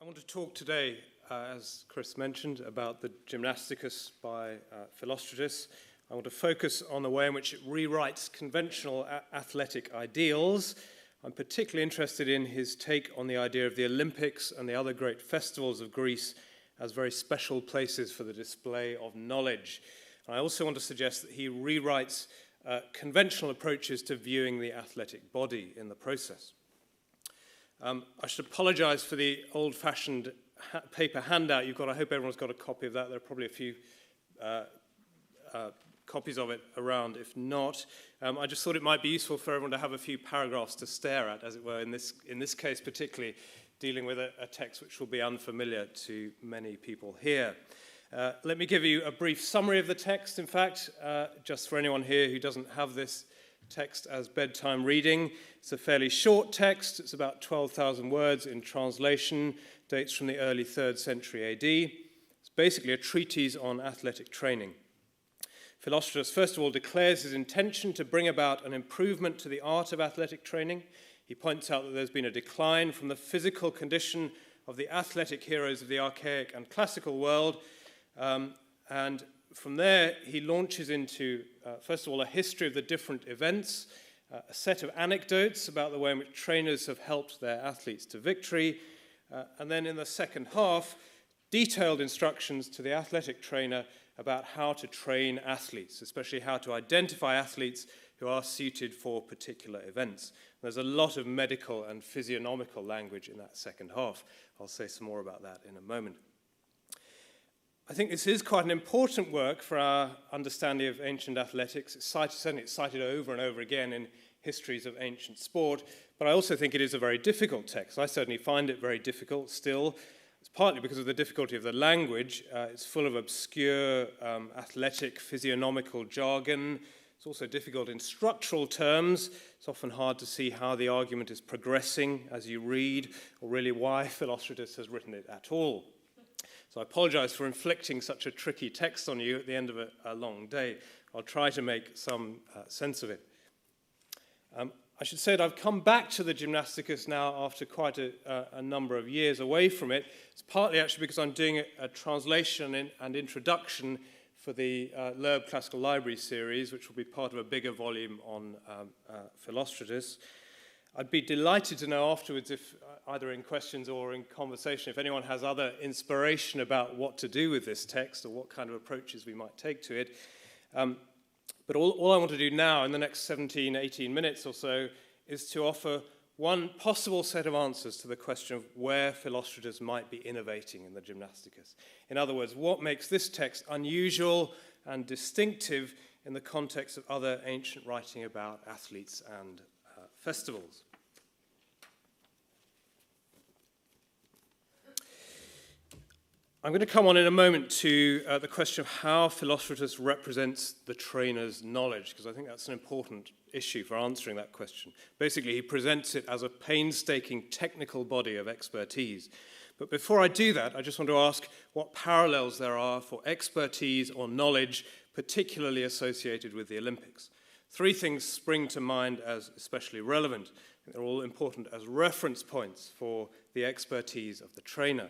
I want to talk today, as Chris mentioned, about the Gymnasticus by Philostratus. I want to focus on the way in which it rewrites conventional athletic ideals. I'm particularly interested in his take on the idea of the Olympics and the other great festivals of Greece as very special places for the display of knowledge. And I also want to suggest that he rewrites conventional approaches to viewing the athletic body in the process. I should apologize for the old-fashioned paper handout you've got. I hope everyone's got a copy of that. There are probably a few copies of it around. If not, I just thought it might be useful for everyone to have a few paragraphs to stare at, as it were, in this case particularly, dealing with a text which will be unfamiliar to many people here. Let me give you a brief summary of the text, in fact, just for anyone here who doesn't have this text as bedtime reading. It's a fairly short text. It's about 12,000 words in translation, dates from the early 3rd century AD. It's basically a treatise on athletic training. Philostratus, first of all, declares his intention to bring about an improvement to the art of athletic training. He points out that there's been a decline from the physical condition of the athletic heroes of the archaic and classical world, and from there, he launches into, first of all, a history of the different events, a set of anecdotes about the way in which trainers have helped their athletes to victory, and then in the second half, detailed instructions to the athletic trainer about how to train athletes, especially how to identify athletes who are suited for particular events. There's a lot of medical and physiognomical language in that second half. I'll say some more about that in a moment. I think this is quite an important work for our understanding of ancient athletics. It's cited over and over again in histories of ancient sport, but I also think it is a very difficult text. I certainly find it very difficult still. It's partly because of the difficulty of the language. It's full of obscure athletic physiognomical jargon. It's also difficult in structural terms. It's often hard to see how the argument is progressing as you read, or really why Philostratus has written it at all. So I apologize for inflicting such a tricky text on you at the end of a long day. I'll try to make some sense of it. I should say that I've come back to the Gymnasticus now after quite a number of years away from it. It's partly actually because I'm doing a translation and introduction for the Loeb Classical Library series, which will be part of a bigger volume on Philostratus. I'd be delighted to know afterwards, if either in questions or in conversation, if anyone has other inspiration about what to do with this text or what kind of approaches we might take to it. But all I want to do now in the next 17, 18 minutes or so is to offer one possible set of answers to the question of where Philostratus might be innovating in the Gymnasticus. In other words, what makes this text unusual and distinctive in the context of other ancient writing about athletes and festivals. I'm going to come on in a moment to the question of how Philostratus represents the trainer's knowledge, because I think that's an important issue for answering that question. Basically, he presents it as a painstaking technical body of expertise. But before I do that, I just want to ask what parallels there are for expertise or knowledge, particularly associated with the Olympics. Three things spring to mind as especially relevant. They're all important as reference points for the expertise of the trainer.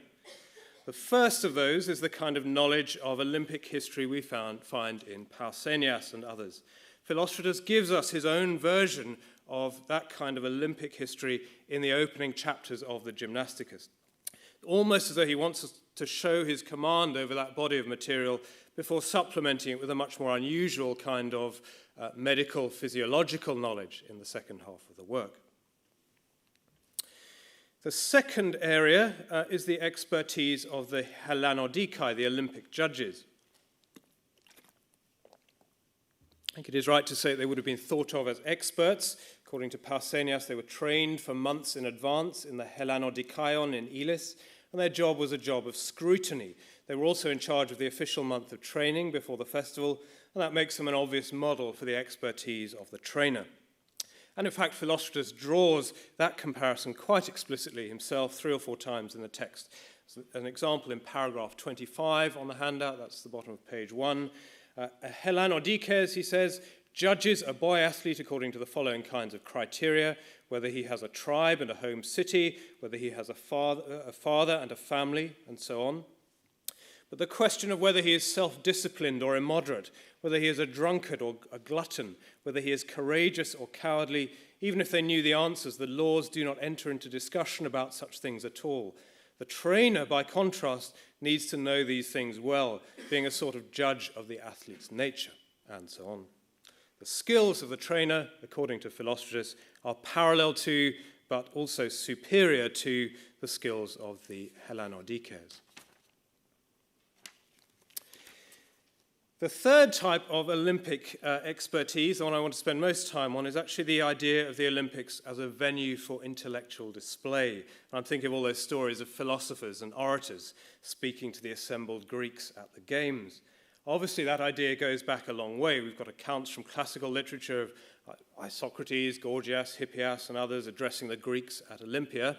The first of those is the kind of knowledge of Olympic history we find in Pausanias and others. Philostratus gives us his own version of that kind of Olympic history in the opening chapters of the Gymnasticus, almost as though he wants us to show his command over that body of material before supplementing it with a much more unusual kind of medical physiological knowledge in the second half of the work. The second area is the expertise of the Hellanodikai, the Olympic judges. I think it is right to say they would have been thought of as experts. According to Pausanias, they were trained for months in advance in the Hellanodikaion in Elis, and their job was a job of scrutiny. They were also in charge of the official month of training before the festival, and that makes them an obvious model for the expertise of the trainer. And in fact, Philostratus draws that comparison quite explicitly himself 3 or 4 times in the text. So an example in paragraph 25 on the handout, that's the bottom of page 1. Hellanodikes, he says, judges a boy athlete according to the following kinds of criteria: whether he has a tribe and a home city, whether he has a father and a family, and so on. But the question of whether he is self-disciplined or immoderate, whether he is a drunkard or a glutton, whether he is courageous or cowardly, even if they knew the answers, the laws do not enter into discussion about such things at all. The trainer, by contrast, needs to know these things well, being a sort of judge of the athlete's nature, and so on. The skills of the trainer, according to Philostratus, are parallel to, but also superior to, the skills of the Hellanodikes. The third type of Olympic expertise, the one I want to spend most time on, is actually the idea of the Olympics as a venue for intellectual display. And I'm thinking of all those stories of philosophers and orators speaking to the assembled Greeks at the Games. Obviously, that idea goes back a long way. We've got accounts from classical literature of Socrates, Gorgias, Hippias, and others addressing the Greeks at Olympia.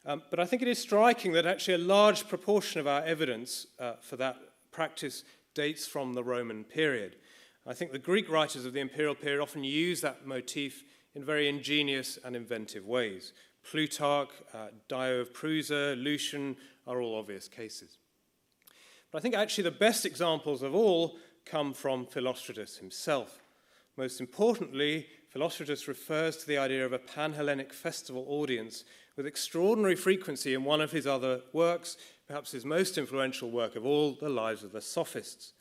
But I think it is striking that actually a large proportion of our evidence for that practice dates from the Roman period. I think the Greek writers of the imperial period often use that motif in very ingenious and inventive ways. Plutarch, Dio of Prusa, Lucian are all obvious cases. But I think actually the best examples of all come from Philostratus himself. Most importantly, Philostratus refers to the idea of a pan-Hellenic festival audience with extraordinary frequency in one of his other works, perhaps his most influential work of all, The Lives of the Sophists.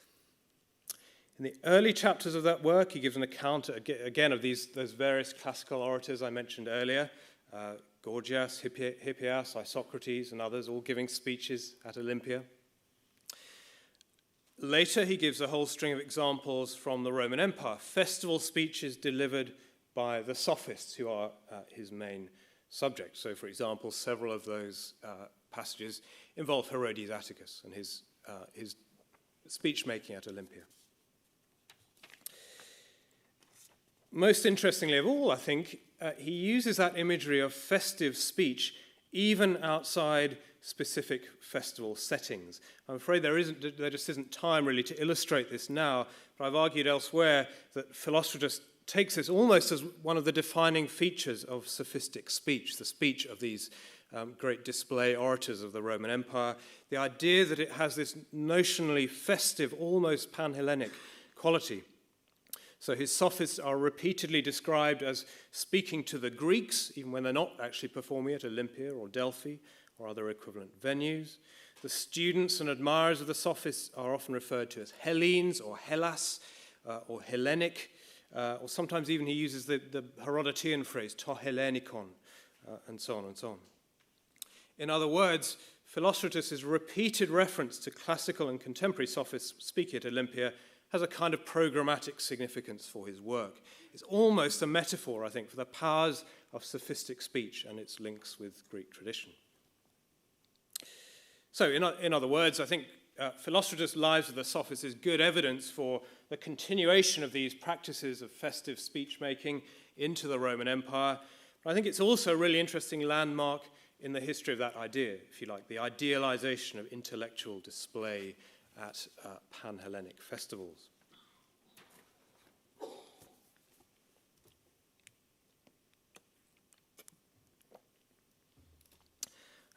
In the early chapters of that work, he gives an account again of those various classical orators I mentioned earlier, Gorgias, Hippias, Isocrates, and others, all giving speeches at Olympia. Later, he gives a whole string of examples from the Roman Empire, festival speeches delivered by the Sophists, who are his main subject. So, for example, several of those passages involve Herodes Atticus and his speech-making at Olympia. Most interestingly of all, I think, he uses that imagery of festive speech even outside specific festival settings. I'm afraid there just isn't time really to illustrate this now, but I've argued elsewhere that Philostratus takes this almost as one of the defining features of sophistic speech, the speech of these great display orators of the Roman Empire, the idea that it has this notionally festive, almost pan-Hellenic quality. So his sophists are repeatedly described as speaking to the Greeks, even when they're not actually performing at Olympia or Delphi or other equivalent venues. The students and admirers of the sophists are often referred to as Hellenes or Hellas or Hellenic, or sometimes even he uses the Herodotean phrase, to Hellenikon, and so on and so on. In other words, Philostratus' repeated reference to classical and contemporary sophists speaking at Olympia has a kind of programmatic significance for his work. It's almost a metaphor, I think, for the powers of sophistic speech and its links with Greek tradition. So, in other words, I think Philostratus' Lives of the Sophists is good evidence for the continuation of these practices of festive speech-making into the Roman Empire. But I think it's also a really interesting landmark in the history of that idea, if you like, the idealization of intellectual display at pan-Hellenic festivals.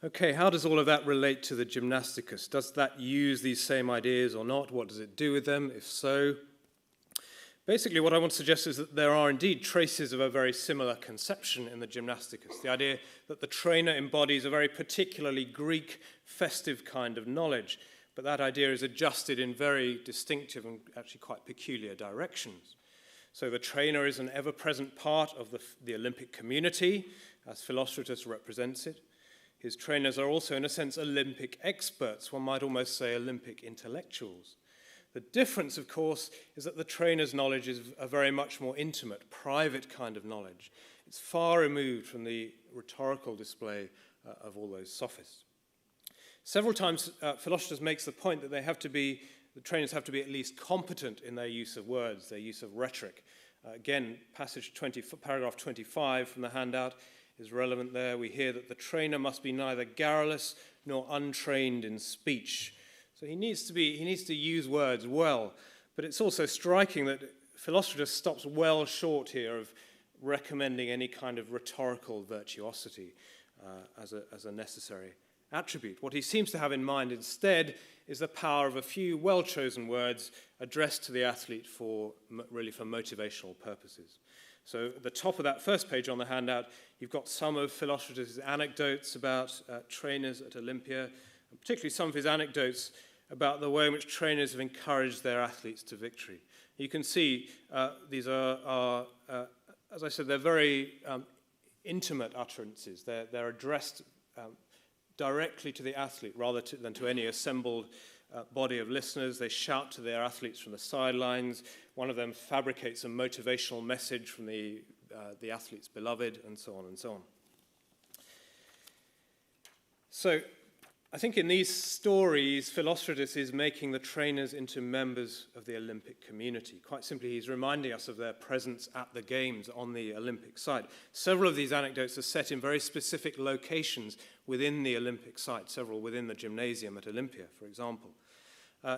Okay, how does all of that relate to the Gymnasticus? Does that use these same ideas or not? What does it do with them, if so? Basically, what I want to suggest is that there are indeed traces of a very similar conception in the Gymnasticus, the idea that the trainer embodies a very particularly Greek, festive kind of knowledge, but that idea is adjusted in very distinctive and actually quite peculiar directions. So the trainer is an ever-present part of the Olympic community, as Philostratus represents it. His trainers are also, in a sense, Olympic experts, one might almost say Olympic intellectuals. The difference, of course, is that the trainer's knowledge is a very much more intimate, private kind of knowledge. It's far removed from the rhetorical display of all those sophists. Several times, Philostratus makes the point that the trainers have to be at least competent in their use of words, their use of rhetoric. Again, paragraph 25 from the handout is relevant there. We hear that the trainer must be neither garrulous nor untrained in speech. So he needs to use words well, but it's also striking that Philostratus stops well short here of recommending any kind of rhetorical virtuosity as a necessary attribute. What he seems to have in mind instead is the power of a few well-chosen words addressed to the athlete really for motivational purposes. So at the top of that first page on the handout, you've got some of Philostratus' anecdotes about trainers at Olympia, and particularly some of his anecdotes about the way in which trainers have encouraged their athletes to victory. You can see these are as I said, they're very intimate utterances. They're addressed directly to the athlete rather than to any assembled body of listeners. They shout to their athletes from the sidelines. One of them fabricates a motivational message from the athlete's beloved, and so on and so on. So I think in these stories, Philostratus is making the trainers into members of the Olympic community. Quite simply, he's reminding us of their presence at the games on the Olympic site. Several of these anecdotes are set in very specific locations within the Olympic site, several within the gymnasium at Olympia, for example.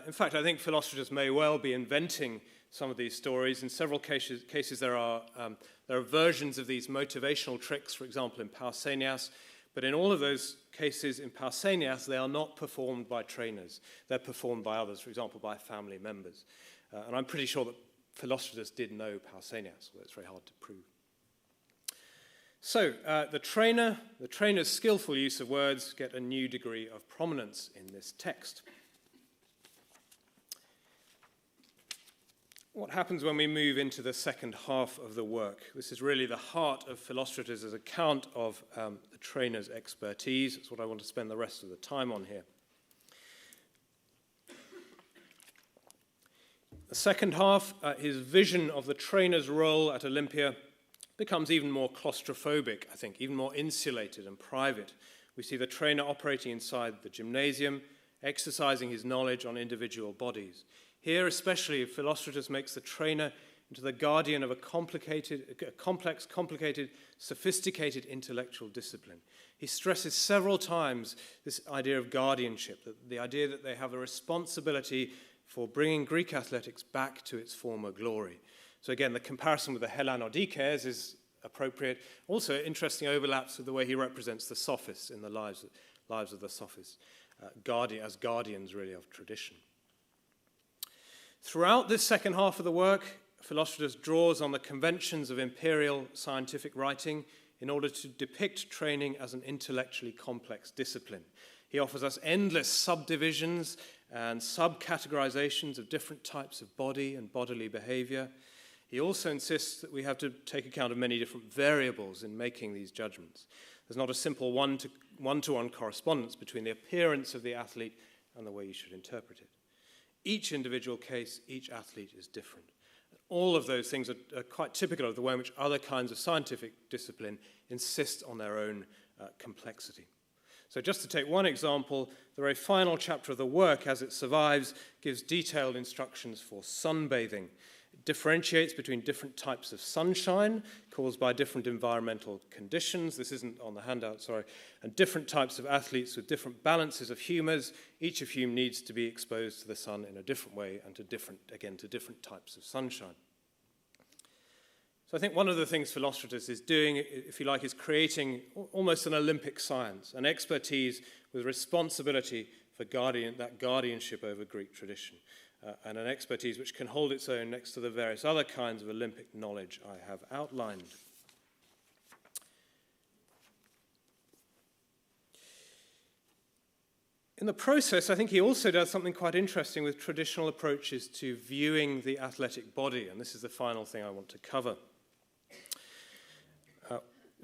In fact, I think Philostratus may well be inventing some of these stories. In several cases there are versions of these motivational tricks, for example, in Pausanias. But in all of those cases in Pausanias, they are not performed by trainers. They're performed by others, for example, by family members. And I'm pretty sure that Philostratus did know Pausanias, although it's very hard to prove. So the trainer's skillful use of words get a new degree of prominence in this text. What happens when we move into the second half of the work? This is really the heart of Philostratus' account of the trainer's expertise. That's what I want to spend the rest of the time on here. The second half, his vision of the trainer's role at Olympia becomes even more claustrophobic, I think, even more insulated and private. We see the trainer operating inside the gymnasium, exercising his knowledge on individual bodies. Here, especially, Philostratus makes the trainer into the guardian of a complex, complicated, sophisticated intellectual discipline. He stresses several times this idea of guardianship, the idea that they have a responsibility for bringing Greek athletics back to its former glory. So again, the comparison with the Hellanodikes is appropriate. Also, interesting overlaps with the way he represents the sophists in the lives of the sophists, as guardians, really, of tradition. Throughout this second half of the work, Philostratus draws on the conventions of imperial scientific writing in order to depict training as an intellectually complex discipline. He offers us endless subdivisions and subcategorizations of different types of body and bodily behavior. He also insists that we have to take account of many different variables in making these judgments. There's not a simple one-to-one correspondence between the appearance of the athlete and the way you should interpret it. Each individual case, each athlete is different. All of those things are quite typical of the way in which other kinds of scientific discipline insist on their own complexity. So just to take one example, the very final chapter of the work, as it survives, gives detailed instructions for sunbathing. It differentiates between different types of sunshine caused by different environmental conditions. This isn't on the handout, sorry. And different types of athletes with different balances of humours, each of whom needs to be exposed to the sun in a different way and to different types of sunshine. So I think one of the things Philostratus is doing, if you like, is creating almost an Olympic science, an expertise with responsibility for that guardianship over Greek tradition. And an expertise which can hold its own next to the various other kinds of Olympic knowledge I have outlined. In the process, I think he also does something quite interesting with traditional approaches to viewing the athletic body, and this is the final thing I want to cover.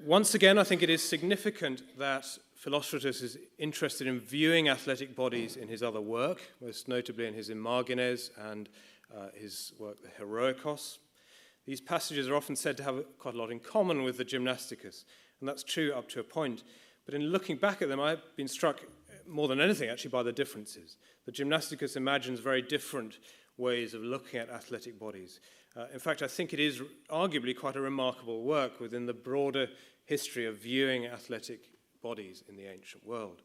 Once again, I think it is significant that Philostratus is interested in viewing athletic bodies in his other work, most notably in his Imagines and his work, the Heroikos. These passages are often said to have quite a lot in common with the Gymnasticus, and that's true up to a point. But in looking back at them, I've been struck more than anything, actually, by the differences. The Gymnasticus imagines very different ways of looking at athletic bodies. In fact, I think it is arguably quite a remarkable work within the broader history of viewing athletic bodies in the ancient world.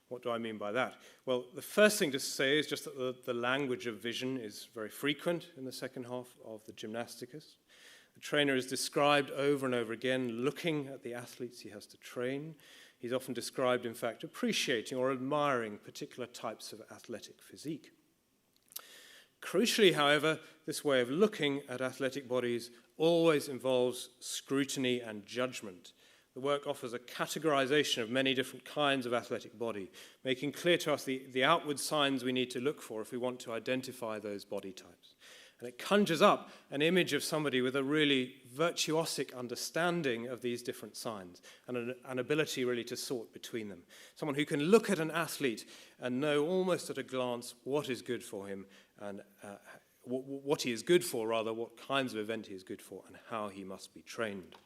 What do I mean by that? Well, the first thing to say is just that the language of vision is very frequent in the second half of the Gymnasticus. The trainer is described over and over again looking at the athletes he has to train. He's often described, in fact, appreciating or admiring particular types of athletic physique. Crucially, however, this way of looking at athletic bodies always involves scrutiny and judgment. The work offers a categorization of many different kinds of athletic body, making clear to us the outward signs we need to look for if we want to identify those body types. And it conjures up an image of somebody with a really virtuosic understanding of these different signs and an ability really to sort between them. Someone who can look at an athlete and know almost at a glance what is good for him and what he is good for, rather, what kinds of event he is good for and how he must be trained.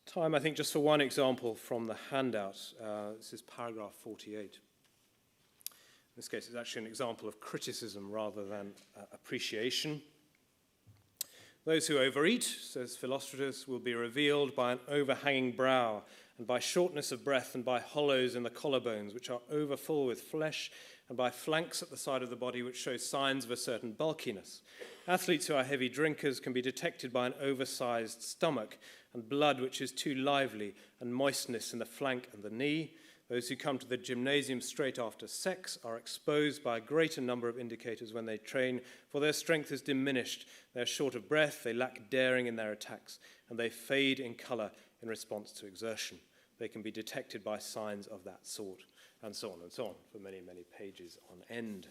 Time, I think, just for one example from the handout. This is paragraph 48. In this case, it's actually an example of criticism rather than appreciation. Those who overeat, says Philostratus, will be revealed by an overhanging brow and by shortness of breath and by hollows in the collarbones, which are overfull with flesh, and by flanks at the side of the body which show signs of a certain bulkiness. Athletes who are heavy drinkers can be detected by an oversized stomach and blood which is too lively, and moistness in the flank and the knee. Those who come to the gymnasium straight after sex are exposed by a greater number of indicators when they train, for their strength is diminished, they are short of breath, they lack daring in their attacks, and they fade in colour in response to exertion. They can be detected by signs of that sort, and so on, for many, many pages on end.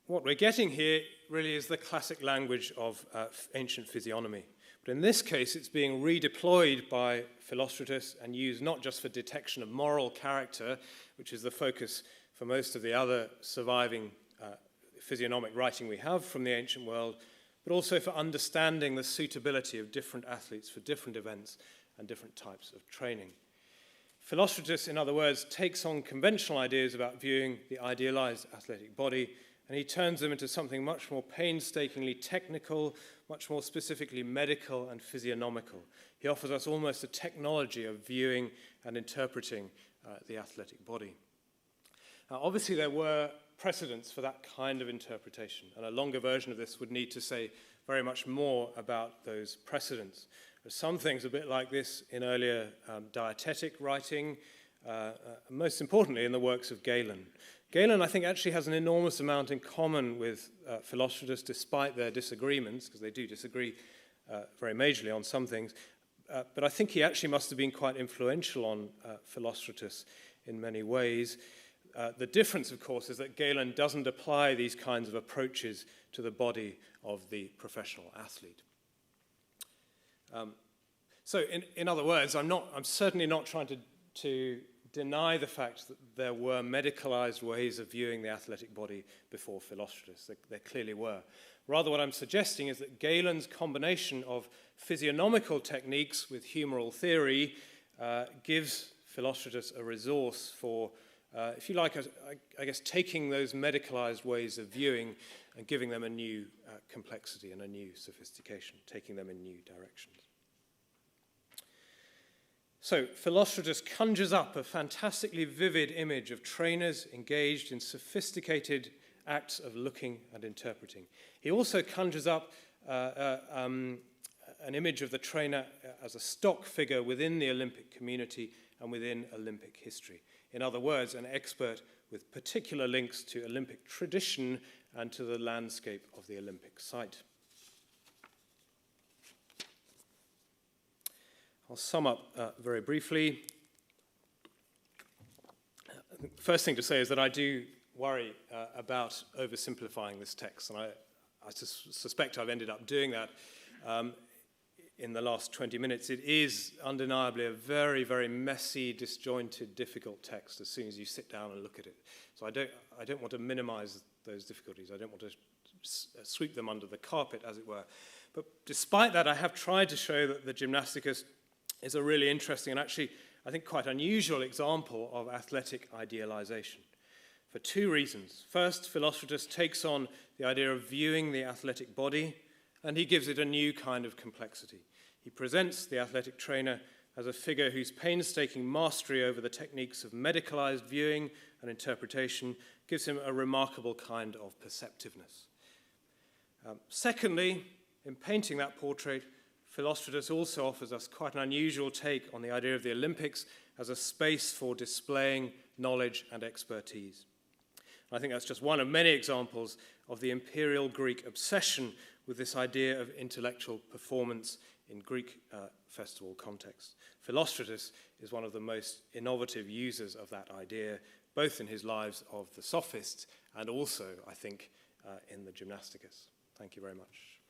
What we're getting here really is the classic language of ancient physiognomy. But in this case, it's being redeployed by Philostratus and used not just for detection of moral character, which is the focus for most of the other surviving physiognomic writing we have from the ancient world, but also for understanding the suitability of different athletes for different events and different types of training. Philostratus, in other words, takes on conventional ideas about viewing the idealized athletic body, and he turns them into something much more painstakingly technical, much more specifically medical and physiognomical. He offers us almost a technology of viewing and interpreting the athletic body. Now, obviously, there were precedents for that kind of interpretation, and a longer version of this would need to say very much more about those precedents. There's some things a bit like this in earlier dietetic writing, most importantly in the works of Galen. Galen, I think, actually has an enormous amount in common with Philostratus, despite their disagreements, because they do disagree very majorly on some things. But I think he actually must have been quite influential on Philostratus in many ways. The difference, of course, is that Galen doesn't apply these kinds of approaches to the body of the professional athlete. So, in other words, I'm certainly not trying to deny the fact that there were medicalized ways of viewing the athletic body before Philostratus. There clearly were. Rather, what I'm suggesting is that Galen's combination of physiognomical techniques with humoral theory gives Philostratus a resource for, if you like, I guess, taking those medicalized ways of viewing and giving them a new complexity and a new sophistication, taking them in new directions. So, Philostratus conjures up a fantastically vivid image of trainers engaged in sophisticated acts of looking and interpreting. He also conjures up an image of the trainer as a stock figure within the Olympic community and within Olympic history. In other words, an expert with particular links to Olympic tradition and to the landscape of the Olympic site. I'll sum up very briefly. The first thing to say is that I do worry about oversimplifying this text, and I suspect I've ended up doing that in the last 20 minutes. It is undeniably a very, very messy, disjointed, difficult text as soon as you sit down and look at it. So I don't want to minimize those difficulties. I don't want to sweep them under the carpet, as it were. But despite that, I have tried to show that the Gymnasticus is a really interesting and actually, I think, quite unusual example of athletic idealization for two reasons. First, Philostratus takes on the idea of viewing the athletic body and he gives it a new kind of complexity. He presents the athletic trainer as a figure whose painstaking mastery over the techniques of medicalized viewing and interpretation gives him a remarkable kind of perceptiveness. Secondly, in painting that portrait, Philostratus also offers us quite an unusual take on the idea of the Olympics as a space for displaying knowledge and expertise. I think that's just one of many examples of the imperial Greek obsession with this idea of intellectual performance in Greek festival context. Philostratus is one of the most innovative users of that idea, both in his lives of the sophists and also, I think, in the Gymnasticus. Thank you very much.